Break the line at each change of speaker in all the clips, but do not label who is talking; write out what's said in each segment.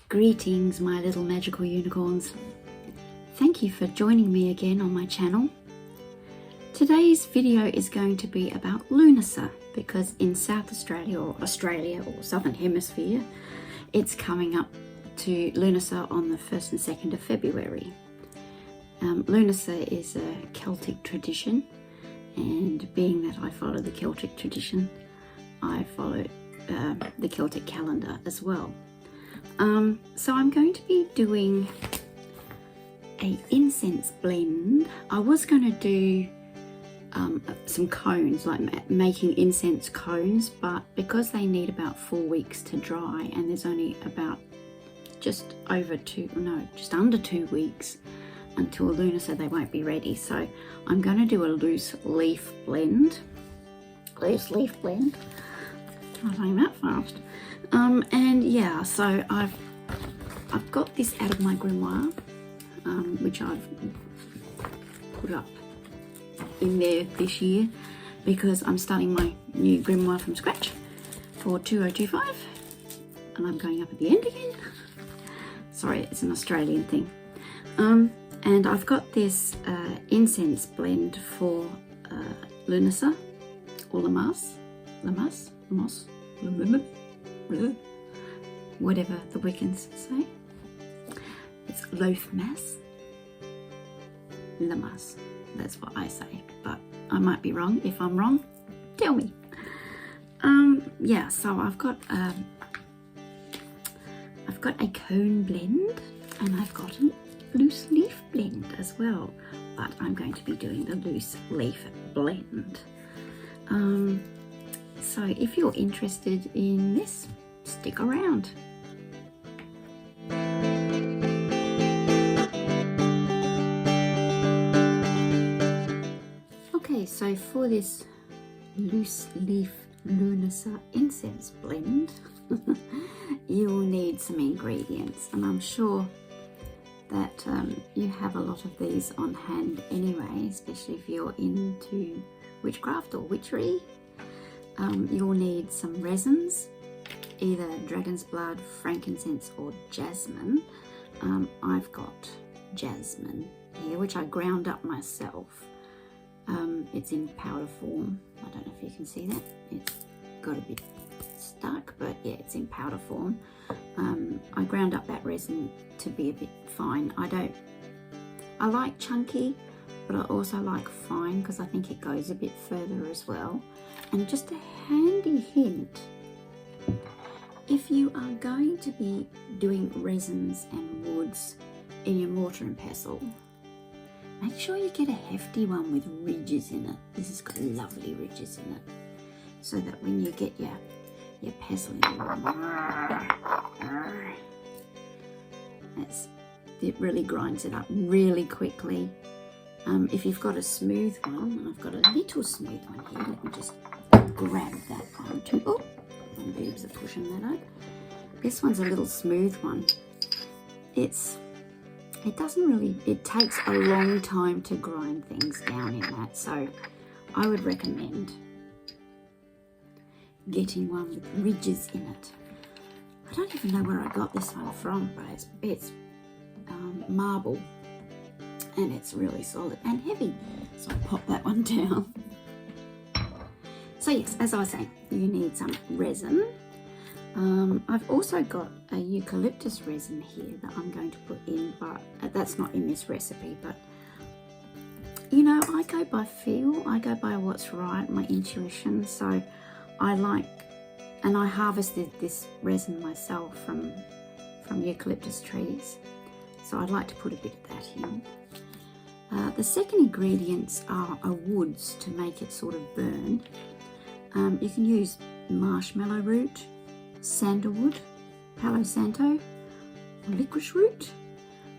Greetings, my little magical unicorns. Thank you for joining me again on my channel. Today's video is going to be about Lughnasadh, because in South Australia or Southern Hemisphere, it's coming up to Lughnasadh on the 1st and 2nd of February. Lughnasadh is a Celtic tradition, and being that I follow the Celtic tradition, I follow the Celtic calendar as well. So I'm going to be doing a incense blend. I was going to do some cones, like making incense cones, but because they need about 4 weeks to dry and there's only about just under 2 weeks until Lughnasadh, they won't be ready. So I'm going to do a loose leaf blend. Loose leaf blend. I'm saying that fast. And yeah, so I've got this out of my grimoire, which I've put up in there this year because I'm starting my new grimoire from scratch for 2025, and I'm going up at the end again. Sorry, it's an Australian thing. And I've got this incense blend for Lughnasadh, or Lamas, whatever the Wiccans say. It's Lamas. That's what I say, but I might be wrong. If I'm wrong, tell me. Yeah, so I've got a cone blend, and I've got a loose leaf blend as well, but I'm going to be doing the loose leaf blend. So if you're interested in this, stick around. Okay, so for this loose leaf Lughnasadh incense blend, you will need some ingredients, and I'm sure that you have a lot of these on hand anyway, especially if you're into witchcraft or witchery. You'll need some resins, either dragon's blood, frankincense, or jasmine. I've got jasmine here, which I ground up myself. It's in powder form. I don't know if you can see that. It's got a bit stuck, but yeah, it's in powder form. I ground up that resin to be a bit fine. I like chunky, but I also like fine because I think it goes a bit further as well. And just a handy hint, if you are going to be doing resins and woods in your mortar and pestle, make sure you get a hefty one with ridges in it. This has got lovely ridges in it, so that when you get your pestle in, it really grinds it up really quickly. If you've got a smooth one, and I've got a little smooth one here, let me just grab that one too. Oh, my boobs are pushing that up. This one's a little smooth one. It takes a long time to grind things down in that, so I would recommend getting one with ridges in it. I don't even know where I got this one from, but it's marble, and it's really solid and heavy, so I'll pop that one down. So yes, as I was saying, you need some resin. I've also got a eucalyptus resin here that I'm going to put in, but that's not in this recipe. But you know, I go by feel, I go by what's right, my intuition. So I harvested this resin myself from eucalyptus trees, so I'd like to put a bit of that in. The second ingredients are woods to make it sort of burn. You can use marshmallow root, sandalwood, Palo Santo, or licorice root.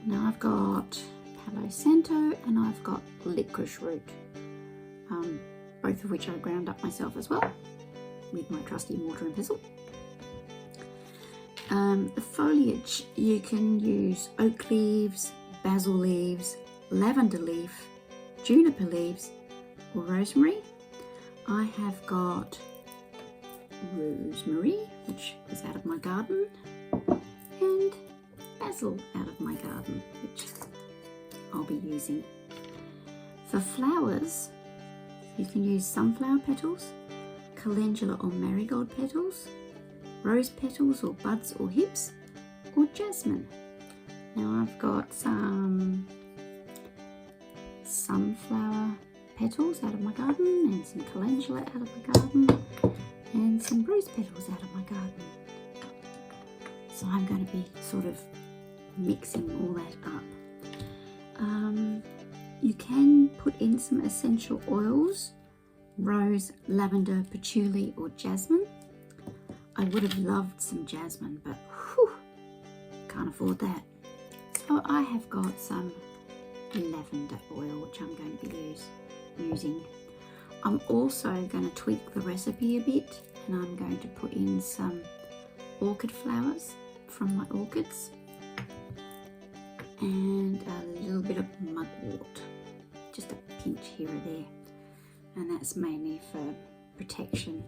Now I've got Palo Santo and I've got licorice root, both of which I ground up myself as well with my trusty mortar and pestle. The foliage, you can use oak leaves, basil leaves, lavender leaf, juniper leaves, or rosemary. I have got rosemary, which is out of my garden, and basil out of my garden, which I'll be using. For flowers, you can use sunflower petals, calendula or marigold petals, rose petals or buds or hips, or jasmine. Now I've got some sunflower petals out of my garden, and some calendula out of my garden, and some rose petals out of my garden. So I'm going to be sort of mixing all that up. You can put in some essential oils, rose, lavender, patchouli or jasmine. I would have loved some jasmine, but whew, can't afford that. So I have got some lavender oil, which I'm going to be using. I'm also going to tweak the recipe a bit, and I'm going to put in some orchid flowers from my orchids and a little bit of mugwort, just a pinch here or there, and that's mainly for protection.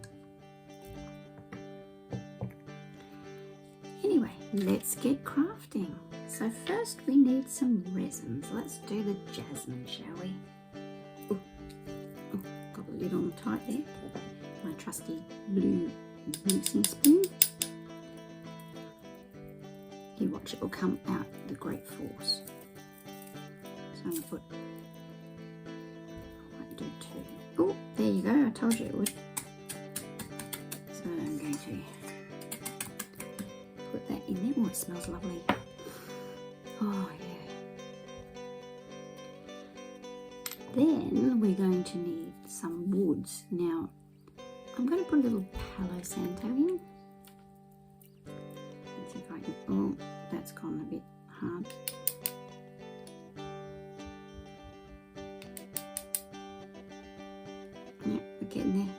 Anyway, let's get crafting. So first we need some resins. Let's do the jasmine, shall we? Oh, got the lid on tight there. My trusty blue mixing spoon. You watch, it will come out with great force. So I'm going to put, I might do two. Oh, there you go, I told you it would. So I'm going to put that in there. Oh, it smells lovely. Oh yeah. Then we're going to need some woods. Now I'm going to put a little Palo Santo in. Let's see if I can. Oh, that's gone a bit hard. Yeah, we're getting there.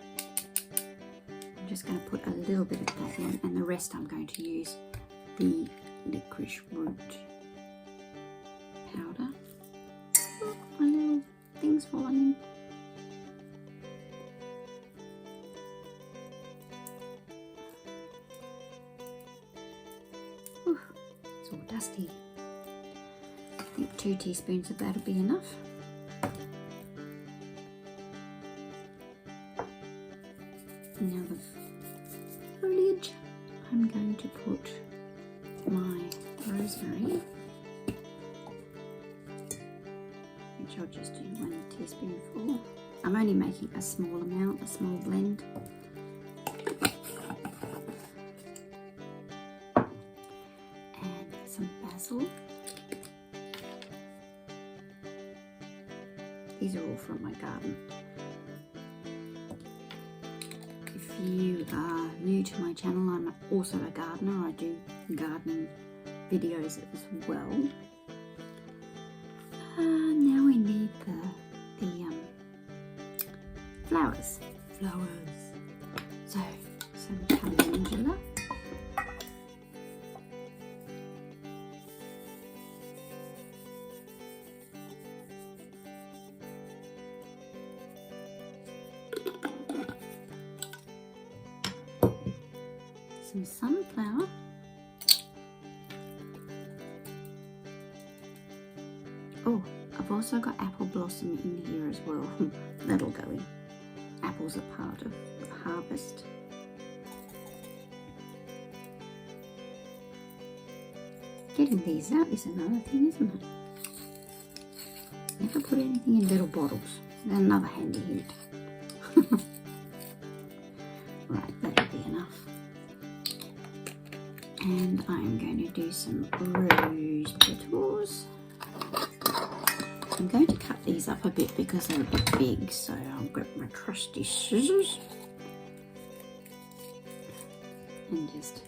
I'm just going to put a little bit of that in, and the rest I'm going to use the licorice root powder. Oh, my little thing's falling in. Whew, it's all dusty. I think 2 teaspoons of that will be enough. Now the foliage, I'm going to put my rosemary, which I'll just do 1 teaspoonful. I'm only making a small amount, a small blend. And some basil. These are all from my garden. If you are new to my channel, I'm also a gardener. I do gardening videos as well. Now we need the flowers. So some calendula. Some sunflower. Oh, I've also got apple blossom in here as well. That'll go in. Apples are part of the harvest. Getting these out is another thing, isn't it? Never put anything in little bottles. Another handy hint. Right, that'll be enough. And I'm going to do some rose petals. I'm going to cut these up a bit because they're a bit big, so I'll grab my trusty scissors and just,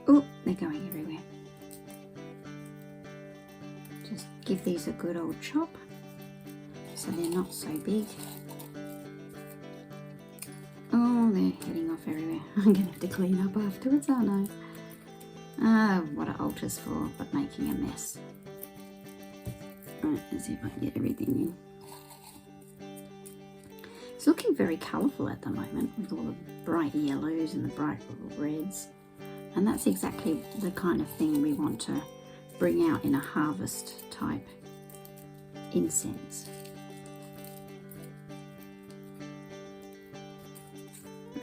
oh, they're going everywhere. Just give these a good old chop so they're not so big. Oh, they're heading off everywhere. I'm going to have to clean up afterwards, aren't I? Ah, what are altars for but making a mess. Right, let's see if I can get everything in. It's looking very colourful at the moment with all the bright yellows and the bright reds. And that's exactly the kind of thing we want to bring out in a harvest type incense.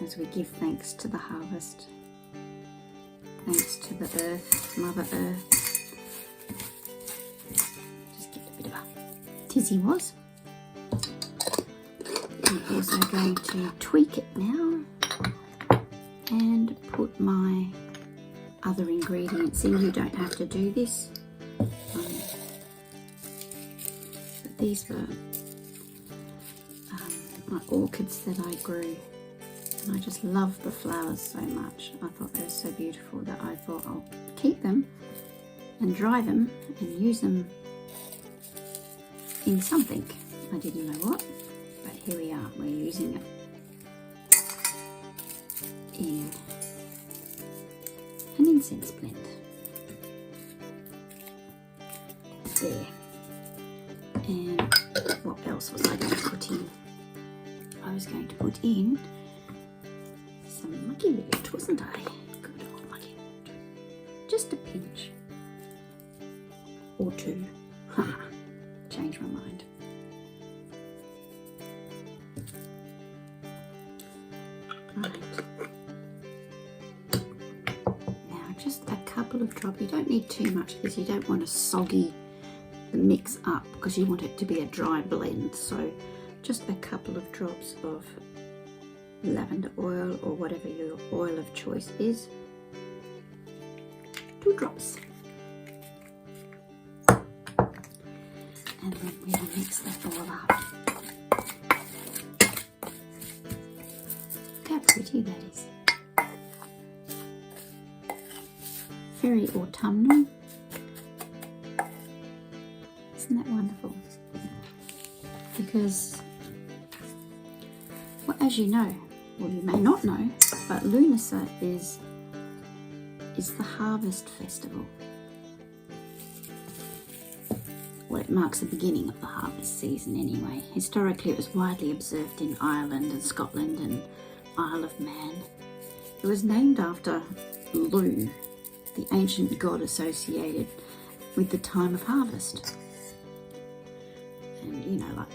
As we give thanks to the harvest, thanks to the earth, Mother Earth. Just get a bit of a tizzy was. I'm also going to tweak it now and put my other ingredients in. You don't have to do this. But these were my orchids that I grew. And I just love the flowers so much. I thought they were so beautiful that I thought I'll keep them and dry them and use them in something. I didn't know what, but here we are. We're using it in an incense blend. There. And what else was I going to put in? I was going to put in some mucky root, wasn't I? Good old mucky root. Just a pinch. Or two. Haha. Changed my mind. Right. Now just a couple of drops. You don't need too much of this. You don't want to soggy the mix up because you want it to be a dry blend. So just a couple of drops of lavender oil or whatever your oil of choice is. 2 drops. And then we'll mix that all up. Look how pretty that is. Very autumnal. Isn't that wonderful? Because, well, as you know, well, you may not know, but Lughnasadh is the harvest festival. Well, it marks the beginning of the harvest season anyway. Historically, it was widely observed in Ireland and Scotland and Isle of Man. It was named after Lugh, the ancient god associated with the time of harvest. And, you know, like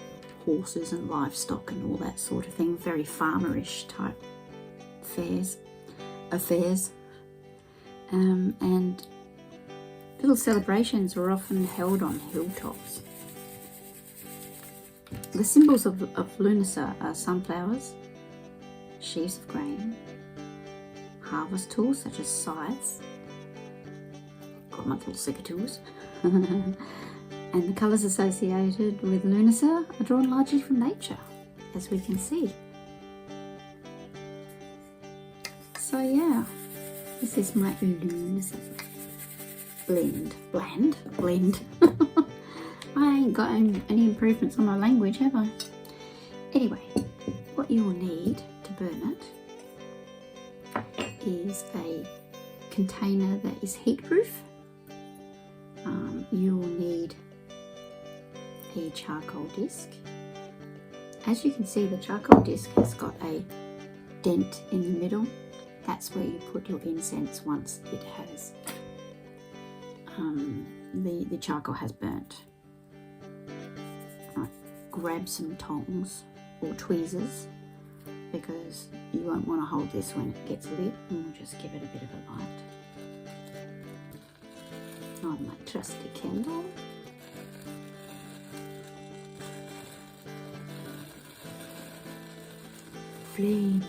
horses and livestock and all that sort of thing, very farmerish type affairs. And little celebrations were often held on hilltops. The symbols of Lughnasadh are sunflowers, sheaves of grain, harvest tools such as scythes, got my little secateurs, and the colours associated with Lughnasadh are drawn largely from nature, as we can see. So yeah, this is my Lughnasadh blend. I ain't got any improvements on my language, have I? Anyway, what you'll need to burn it is a container that is heat proof. You will need a charcoal disc. As you can see, the charcoal disc has got a dent in the middle. That's where you put your incense once it has the charcoal has burnt. Right, grab some tongs or tweezers because you won't want to hold this when it gets lit, and we'll just give it a bit of a light on my trusty candle. Flame.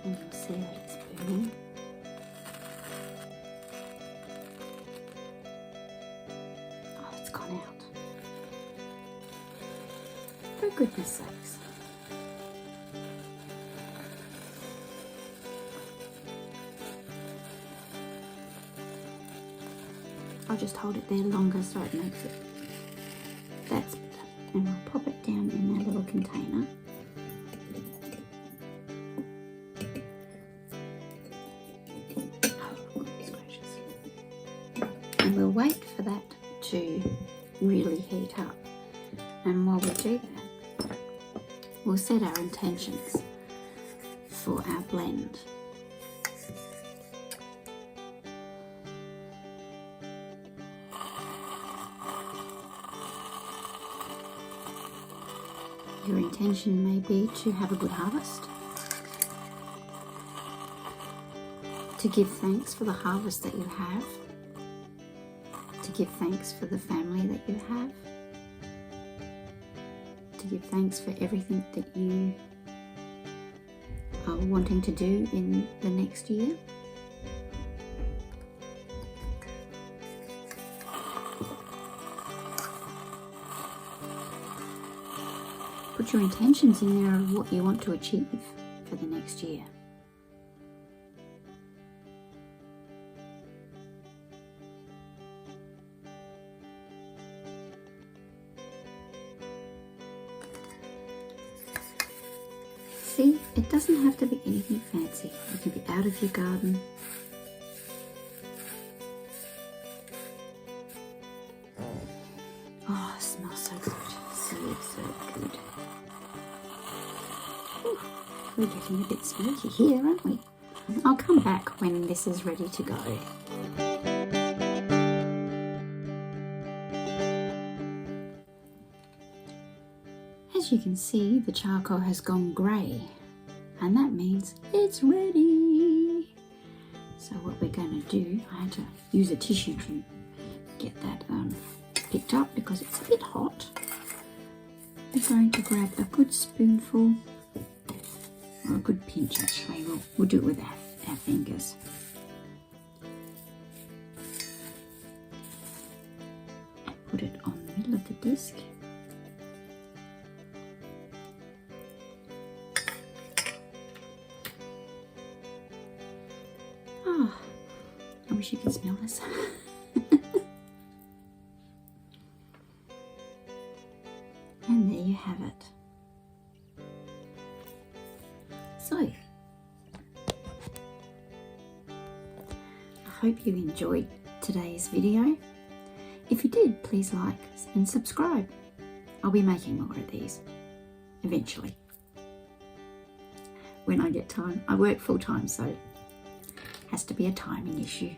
And you'll see that it's burning. Oh, it's gone out. For goodness sakes. I'll just hold it there longer so it makes it. That's better. And I'll pop it down in our little container. And we'll wait for that to really heat up. And while we do that, we'll set our intentions for our blend. Your intention may be to have a good harvest, to give thanks for the harvest that you have, to give thanks for the family that you have, to give thanks for everything that you are wanting to do in the next year. Put your intentions in there of what you want to achieve for the next year. See, it doesn't have to be anything fancy. It can be out of your garden. Oh, it smells so good. So good. Ooh, we're getting a bit smoky here, aren't we? I'll come back when this is ready to go. As you can see, the charcoal has gone grey, and that means it's ready. So what we're going to do, I had to use a tissue to get that picked up because it's a bit hot. We're going to grab a good spoonful, or a good pinch actually, we'll do it with our fingers. And put it on the middle of the disc. Oh, I wish you could smell this. And there you have it. So, I hope you enjoyed today's video. If you did, please like and subscribe. I'll be making more of these eventually, when I get time. I work full time, so it has to be a timing issue.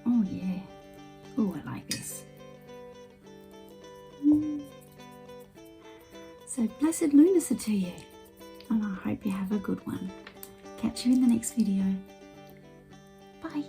Oh yeah. Oh, I like this. So blessed Lughnasadh to you, and I hope you have a good one. Catch you in the next video. Bye.